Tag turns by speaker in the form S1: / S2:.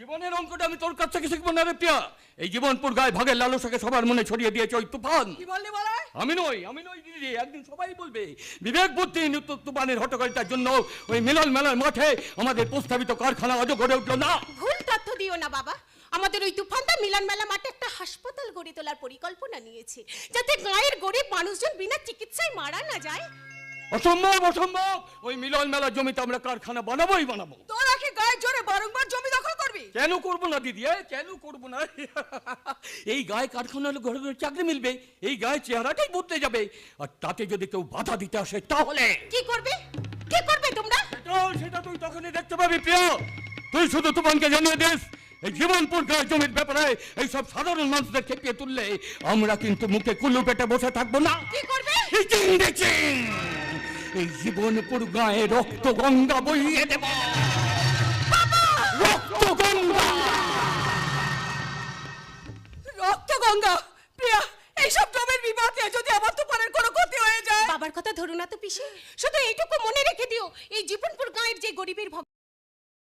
S1: জীবনের অঙ্কটা আমি তোর কাছ থেকে শিখবো না রে প্রিয়া। এই জীবনপুর গায়ে ভাগের লালসাকে সবার মনে ছড়িয়ে দিয়েছে ওই তুফান।
S2: কি বললি বলে?
S1: আমি নই দিদি, একদিন সবাই বলবে বিবেক বুদ্ধি তুফানের হট্টগোলটার জন্য ওই মিলন মেলার মাঠে আমাদের প্রস্তাবিত কারখানা আজও গড়ে উঠলো না।
S3: ভুল তথ্য দিও না বাবা। আমাদের ওই তুফানটা মিলন মেলা মাঠে একটা হাসপাতাল গড়ে তোলার পরিকল্পনা নিয়েছে, যাতে গায়ের গরিব মানুষজন বিনা চিকিৎসায় মারা না যায়।
S1: অসম্ভব। ওই মিলন মেলার জমিতে আমরা কারখানা বানাবোই বানাবো।
S2: তোরা কি গায়ে জোরে বারংবার জমি দখল করবি?
S1: কেন করবো না দিদি, কেন করবো না? এই গায়ে কারখানা হলে ঘরে ঘরে চাকরি মিলবে, এই গায়ে চেহারাটাই বদলে যাবে। আর তাতে যদি কেউ বাধা দিতে আসে তাহলে
S3: কি করবে তোমরা?
S1: সেটা তুই তখনই দেখতে পাবি প্রিয়। তুই শুধু তুফানকে জানিয়ে দিস এই জীবনপুর গায়ে জমির ব্যাপারে এইসব সাধারণ মানুষদের খেপিয়ে তুললে আমরা কিন্তু মুখে কুল্লু পেটে বসে থাকবো না।
S3: কি করবে?
S1: এই জীবনপুর গায়ে রক্ত গঙ্গা বইয়ে দেব।
S2: রক্ত গঙ্গা? প্রিয়া, এইসব জমির বিবাদে যদি আমার তুফানের কোনো ক্ষতি হয়ে যায়।
S3: বাবার কথা ধরো না তো পিসি, শুধু এইটুকু মনে রেখে দিও, এই জীবনপুর গাঁয়ের যে গরিবের